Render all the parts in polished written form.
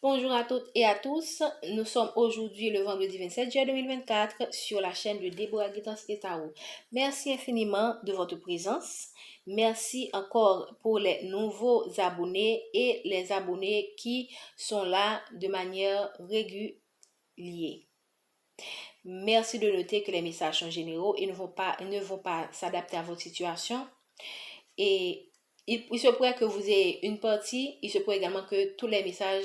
Bonjour à toutes et à tous. Nous sommes aujourd'hui le vendredi 27 juillet 2024 sur la chaîne de Déborah Guidance et Tarot. Merci infiniment de votre présence. Merci encore pour les nouveaux abonnés et les abonnés qui sont là de manière régulière. Merci de noter que les messages sont généraux et ne vont pas s'adapter à votre situation. Et il se pourrait que vous ayez une partie, il se pourrait également que tous les messages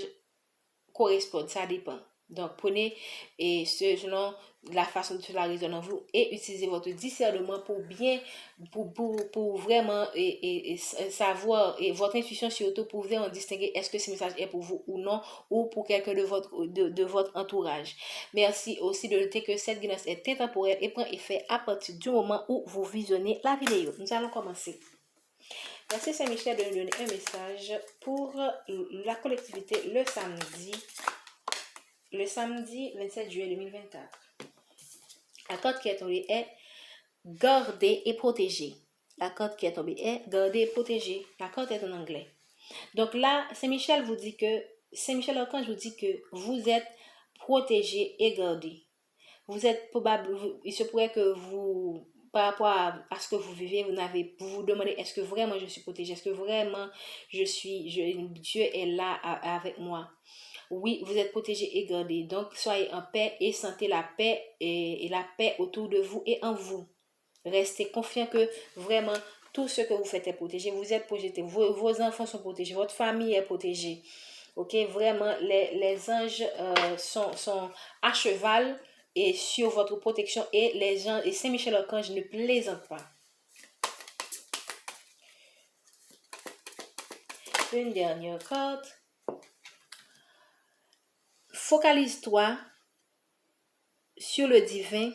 correspondent, ça dépend. Donc, prenez et selon la façon dont cela résonne en vous et utilisez votre discernement pour bien, pour vraiment savoir, et votre intuition surtout pour vraiment distinguer est-ce que ce message est pour vous ou non, ou pour quelqu'un de votre entourage. Merci aussi de noter que cette guidance est intemporelle et prend effet à partir du moment où vous visionnez la vidéo. Nous allons commencer. Merci Saint-Michel de nous donner un message pour la collectivité le samedi 27 juillet 2024. La carte qui est tombée est garder et protéger. La carte qui est tombée est garder et protéger. La carte est en anglais. Donc là, Saint-Michel Archange vous dit que vous êtes protégé et gardé. Vous êtes probable, il se pourrait que vous, par rapport à ce que vous vivez, vous vous demandez est-ce que vraiment je suis protégée, est-ce que vraiment Dieu est là avec moi. Oui, vous êtes protégé et gardé. Donc, soyez en paix et sentez la paix et la paix autour de vous et en vous. Restez confiant que vraiment tout ce que vous faites est protégé. Vous êtes protégé. Vos enfants sont protégés. Votre famille est protégée. Ok, vraiment, les anges sont à cheval et sur votre protection et les gens et Saint-Michel Archange ne plaisante pas. Une dernière carte. Focalise-toi sur le divin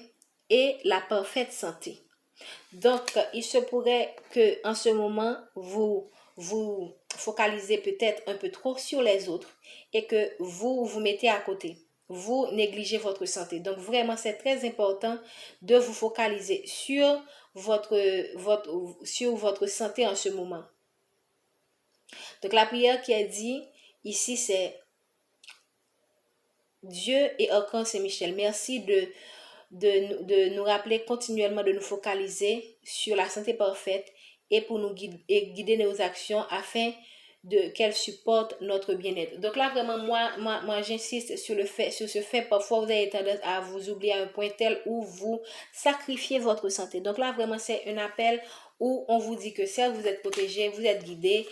et la parfaite santé. Donc, il se pourrait que en ce moment, vous focalisez peut-être un peu trop sur les autres et que vous mettez à côté. Vous négligez votre santé. Donc, vraiment, c'est très important de vous focaliser sur sur votre santé en ce moment. Donc, la prière qui est dit ici, c'est Dieu et Archange Saint-Michel. Merci de nous rappeler continuellement de nous focaliser sur la santé parfaite et pour nous guider nos actions afin qu'elles supportent notre bien-être. Donc là, vraiment, moi j'insiste sur ce fait. Parfois, vous avez tendance à vous oublier à un point tel où vous sacrifiez votre santé. Donc là, vraiment, c'est un appel où on vous dit que certes, vous êtes protégé, vous êtes guidé.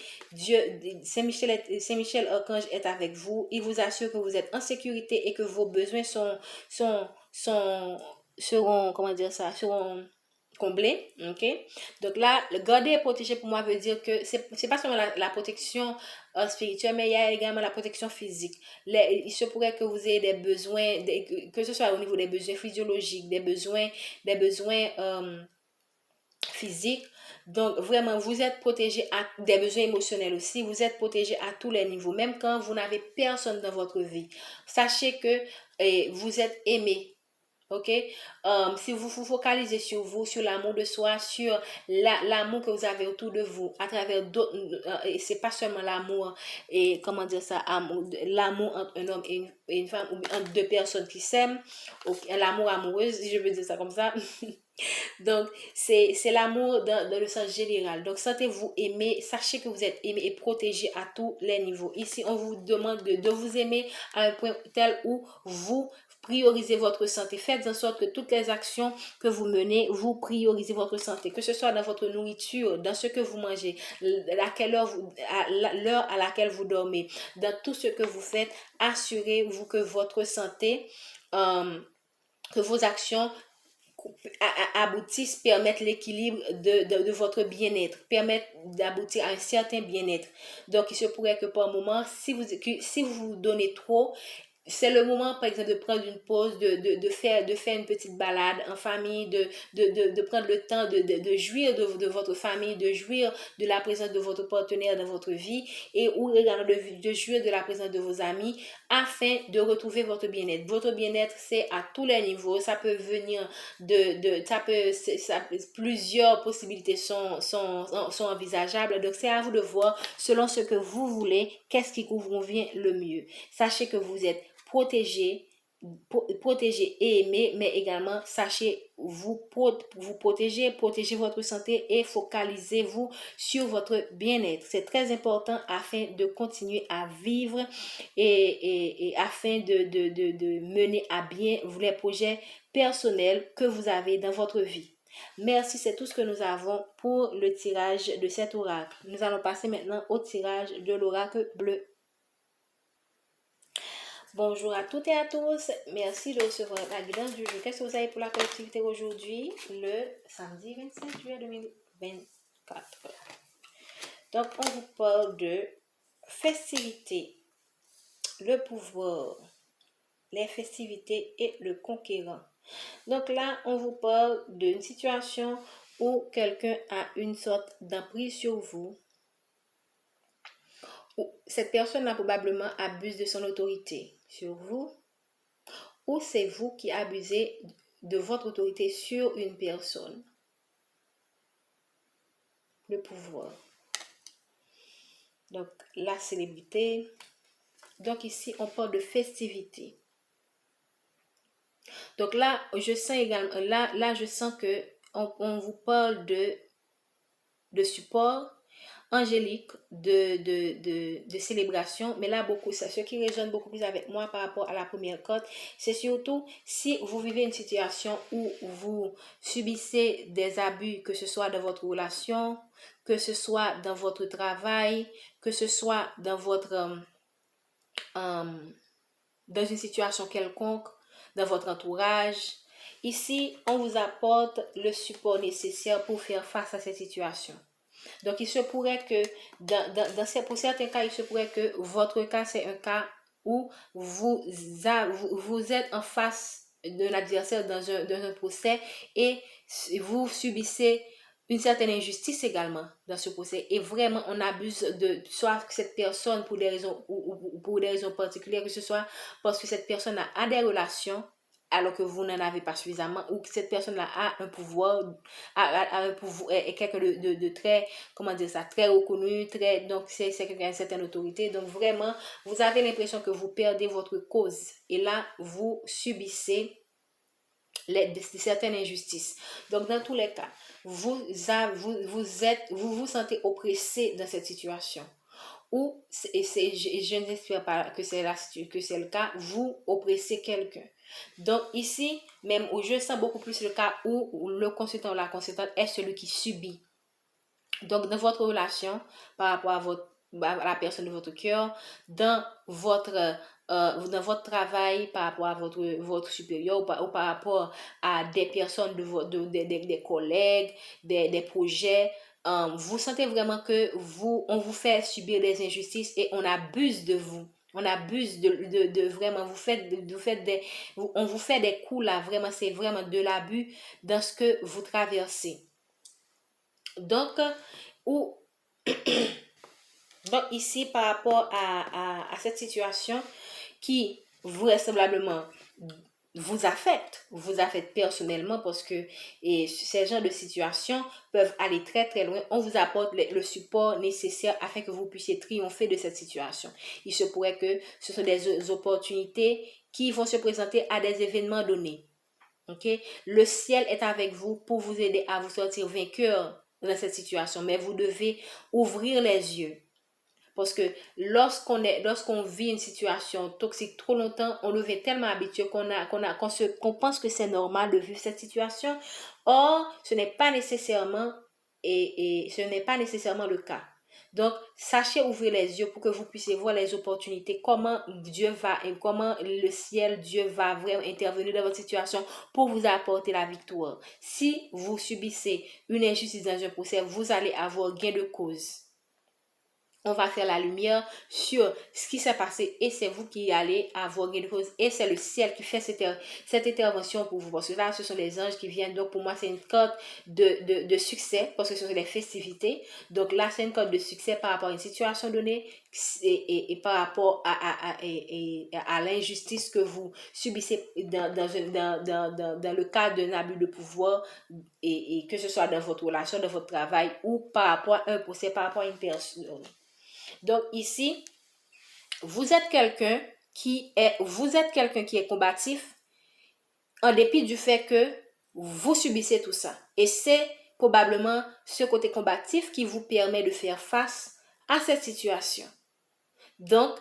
Saint-Michel Archange est avec vous. Il vous assure que vous êtes en sécurité et que vos besoins seront comblés. Ok, donc là, le garder et protéger pour moi veut dire que c'est pas seulement la protection spirituelle, mais il y a également la protection physique. Il se pourrait que vous ayez des besoins, que ce soit au niveau des besoins physiologiques, des besoins physiques. Donc vraiment, vous êtes protégé à des besoins émotionnels aussi. Vous êtes protégé à tous les niveaux, même quand vous n'avez personne dans votre vie. Sachez que vous êtes aimé. Ok, si vous vous focalisez sur vous, sur l'amour de soi, sur l'amour que vous avez autour de vous, à travers d'autres, et c'est pas seulement l'amour, et comment dire ça, l'amour entre un homme et une femme, ou entre deux personnes qui s'aiment, l'amour amoureux, si je veux dire ça comme ça. Donc, c'est l'amour dans le sens général. Donc, sentez-vous aimé, sachez que vous êtes aimé et protégé à tous les niveaux. Ici, on vous demande de vous aimer à un point tel où vous priorisez votre santé. Faites en sorte que toutes les actions que vous menez, vous priorisez votre santé. Que ce soit dans votre nourriture, dans ce que vous mangez, l'heure à laquelle vous dormez, dans tout ce que vous faites, assurez-vous que votre santé, que vos actions aboutissent, permettent l'équilibre de votre bien-être, permettent d'aboutir à un certain bien-être. Donc, il se pourrait que par moment, si vous vous donnez trop, c'est le moment, par exemple, de prendre une pause, de faire une petite balade en famille, de prendre le temps de jouir de votre famille, de jouir de la présence de votre partenaire dans votre vie et ou également de jouir de la présence de vos amis afin de retrouver votre bien-être. Votre bien-être, c'est à tous les niveaux. Ça peut venir plusieurs possibilités sont envisageables. Donc, c'est à vous de voir selon ce que vous voulez, qu'est-ce qui vous convient le mieux. Sachez que vous êtes protégé et aimé, mais également sachez vous protéger votre santé et focalisez-vous sur votre bien-être. C'est très important afin de continuer à vivre et afin de mener à bien les projets personnels que vous avez dans votre vie. Merci, c'est tout ce que nous avons pour le tirage de cet oracle. Nous allons passer maintenant au tirage de l'oracle bleu. Bonjour à toutes et à tous, merci de recevoir la guidance du jour. Qu'est-ce que vous avez pour la collectivité aujourd'hui, le samedi 25 juillet 2024? Donc, on vous parle de festivités, le pouvoir, les festivités et le conquérant. Donc là, on vous parle d'une situation où quelqu'un a une sorte d'emprise sur vous. Cette personne a probablement abusé de son autorité sur vous, ou c'est vous qui abusez de votre autorité sur une personne. Le pouvoir. Donc, la célébrité. Donc, ici, on parle de festivité. Donc là, je sens également, je sens que on vous parle de support angélique, de célébration, mais là, ce qui résonne beaucoup plus avec moi par rapport à la première carte, c'est surtout si vous vivez une situation où vous subissez des abus, que ce soit dans votre relation, que ce soit dans votre travail, que ce soit dans dans une situation quelconque, dans votre entourage. Ici, on vous apporte le support nécessaire pour faire face à cette situation. Donc, il se pourrait que, pour certains cas, il se pourrait que votre cas, c'est un cas où vous êtes en face de l'adversaire dans un procès et vous subissez une certaine injustice également dans ce procès. Et vraiment, on abuse de soit cette personne pour des raisons ou pour des raisons particulières, que ce soit parce que cette personne a des relations alors que vous n'en avez pas suffisamment, ou que cette personne-là a un pouvoir, est quelqu'un de très, comment dire ça, très reconnu, donc c'est quelqu'un qui a une certaine autorité. Donc vraiment, vous avez l'impression que vous perdez votre cause. Et là, vous subissez certaines injustices. Donc dans tous les cas, vous vous sentez oppressé dans cette situation. Ou, je n'espère pas que c'est le cas, vous oppressez quelqu'un. Donc ici, même où je sens beaucoup plus le cas où le consultant ou la consultante est celui qui subit. Donc dans votre relation par rapport à la personne de votre cœur, dans votre travail par rapport à votre supérieur ou par rapport à des personnes des collègues, des projets, vous sentez vraiment que on vous fait subir des injustices et on abuse de vous. On abuse de vraiment, on vous fait des coups là, vraiment, c'est vraiment de l'abus dans ce que vous traversez. Donc, donc ici, par rapport à cette situation qui vraisemblablement vous affecte personnellement, parce que ces genres de situations peuvent aller très très loin. On vous apporte le support nécessaire afin que vous puissiez triompher de cette situation. Il se pourrait que ce sont des opportunités qui vont se présenter à des événements donnés. Okay? Le ciel est avec vous pour vous aider à vous sortir vainqueur dans cette situation, mais vous devez ouvrir les yeux. Parce que lorsqu'on vit une situation toxique trop longtemps, on devient tellement habitué qu'on pense que c'est normal de vivre cette situation. Or, ce n'est pas nécessairement le cas. Donc, sachez ouvrir les yeux pour que vous puissiez voir les opportunités, comment Dieu va vraiment intervenir dans votre situation pour vous apporter la victoire. Si vous subissez une injustice dans un procès, vous allez avoir gain de cause. on va faire la lumière sur ce qui s'est passé et c'est vous qui allez avoir quelque chose et c'est le ciel qui fait cette intervention pour vous. Parce que là, ce sont les anges qui viennent. Donc, pour moi, c'est une carte de succès parce que ce sont les festivités. Donc là, c'est une carte de succès par rapport à une situation donnée et par rapport à l'injustice que vous subissez dans le cadre d'un abus de pouvoir et que ce soit dans votre relation, dans votre travail ou par rapport à un procès, par rapport à une personne. Donc ici, vous êtes quelqu'un qui est combatif en dépit du fait que vous subissez tout ça. Et c'est probablement ce côté combatif qui vous permet de faire face à cette situation. Donc,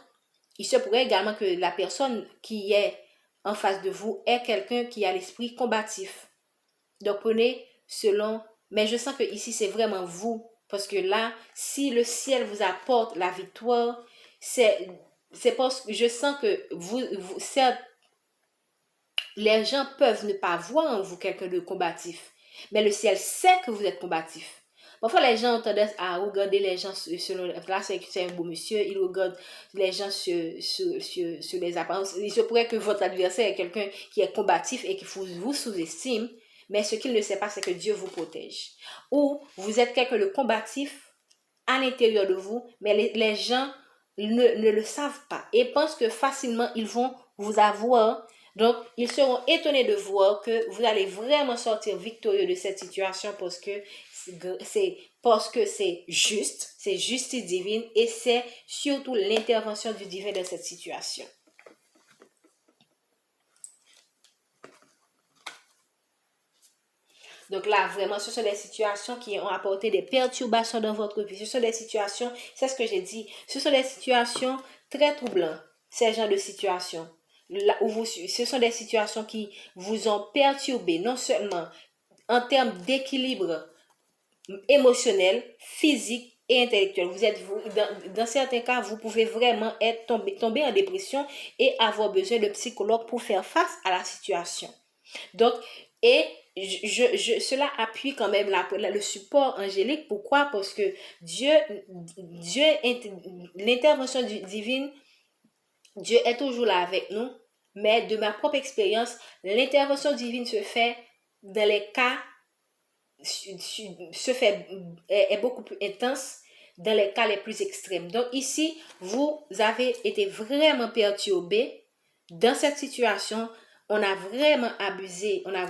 il se pourrait également que la personne qui est en face de vous est quelqu'un qui a l'esprit combatif. Donc, prenez selon... Mais je sens que ici, c'est vraiment vous. Parce que là, si le ciel vous apporte la victoire, c'est parce que je sens que certes, les gens peuvent ne pas voir en vous quelqu'un de combatif. Mais le ciel sait que vous êtes combatif. Parfois, les gens ont tendance à regarder les gens selon... Là, c'est un beau monsieur, il regarde les gens sur les apparences. Il se pourrait que votre adversaire est quelqu'un qui est combatif et qui vous sous-estime. Mais ce qu'il ne sait pas, c'est que Dieu vous protège. Ou vous êtes quelqu'un de combatif à l'intérieur de vous, mais les gens ne le savent pas et pensent que facilement ils vont vous avoir. Donc, ils seront étonnés de voir que vous allez vraiment sortir victorieux de cette situation parce que c'est juste, c'est justice divine et c'est surtout l'intervention du divin dans cette situation. Donc là, vraiment, ce sont des situations qui ont apporté des perturbations dans votre vie. Ce sont des situations, c'est ce que j'ai dit, ce sont des situations très troublantes, ces genres de situations. Là où ce sont des situations qui vous ont perturbé, non seulement en termes d'équilibre émotionnel, physique et intellectuel. Dans certains cas, vous pouvez vraiment tomber en dépression et avoir besoin de psychologue pour faire face à la situation. Donc, et cela appuie quand même le support angélique. Pourquoi? Parce que l'intervention divine, Dieu est toujours là avec nous. Mais de ma propre expérience, l'intervention divine se fait dans les cas, est beaucoup plus intense dans les cas les plus extrêmes. Donc ici, vous avez été vraiment perturbé dans cette situation. On a vraiment abusé, on a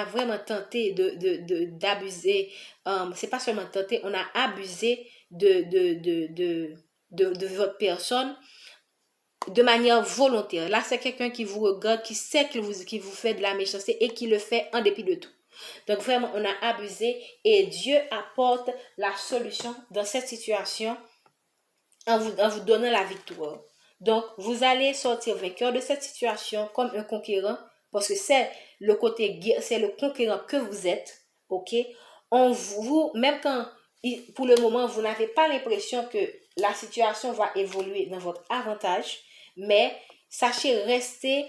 vraiment tenté d'abuser. C'est pas seulement tenté, on a abusé de votre personne de manière volontaire. Là, c'est quelqu'un qui vous regarde, qui sait qu'il vous fait de la méchanceté et qui le fait en dépit de tout. Donc vraiment, on a abusé et Dieu apporte la solution dans cette situation en vous donnant la victoire. Donc, vous allez sortir vainqueur de cette situation comme un conquérant parce que c'est le conquérant que vous êtes, ok? Même quand, pour le moment, vous n'avez pas l'impression que la situation va évoluer dans votre avantage, mais sachez rester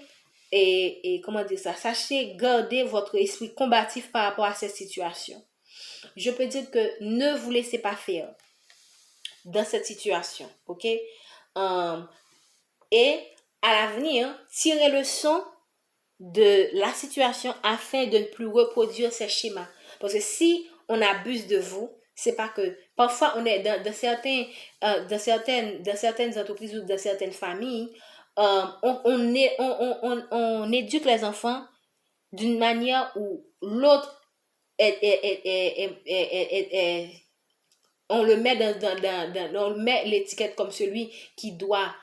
comment dire ça, sachez garder votre esprit combatif par rapport à cette situation. Je peux dire que ne vous laissez pas faire dans cette situation, ok? Et à l'avenir, tirez le son de la situation afin de ne plus reproduire ces schémas. Parce que si on abuse de vous, c'est pas que parfois on est dans certaines entreprises ou dans certaines familles, on éduque les enfants d'une manière où l'autre on le met on met l'étiquette comme celui qui doit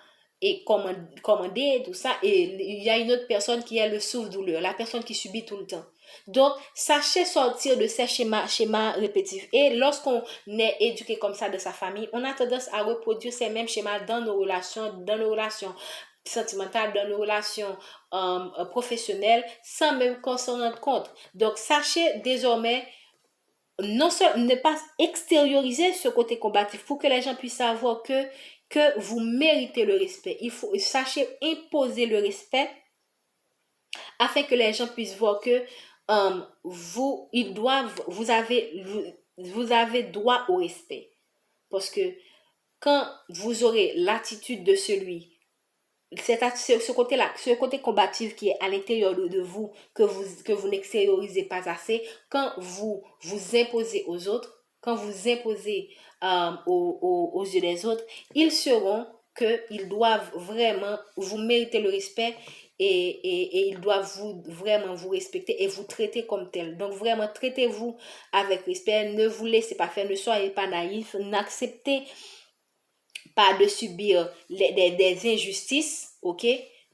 commander tout ça et il y a une autre personne qui est le souffre-douleur, la personne qui subit tout le temps. Donc, sachez sortir de ces schémas répétitifs. Et lorsqu'on est éduqué comme ça de sa famille, on a tendance à reproduire ces mêmes schémas dans nos relations sentimentales, dans nos relations professionnelles, sans même qu'on s'en rende compte. Donc, sachez désormais non seulement ne pas extérioriser ce côté combatif pour que les gens puissent savoir que vous méritez le respect. Il faut sachez imposer le respect afin que les gens puissent voir que vous avez droit au respect. Parce que quand vous aurez l'attitude de celui, ce côté-là, ce côté combatif qui est à l'intérieur de vous, que vous n'extériorisez pas assez, quand vous vous imposez aux autres, quand vous imposez aux yeux des autres, ils sauront qu'ils doivent vraiment, vous méritez le respect et ils doivent vraiment vous respecter et vous traiter comme tel. Donc vraiment, traitez-vous avec respect, ne vous laissez pas faire, ne soyez pas naïfs, n'acceptez pas de subir des injustices, ok?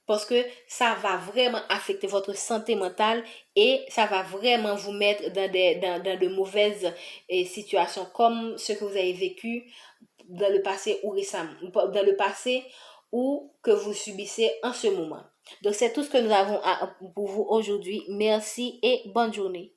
Parce que ça va vraiment affecter votre santé mentale et ça va vraiment vous mettre dans de mauvaises situations comme ce que vous avez vécu dans le passé ou récemment, dans le passé ou que vous subissez en ce moment. Donc c'est tout ce que nous avons pour vous aujourd'hui. Merci et bonne journée.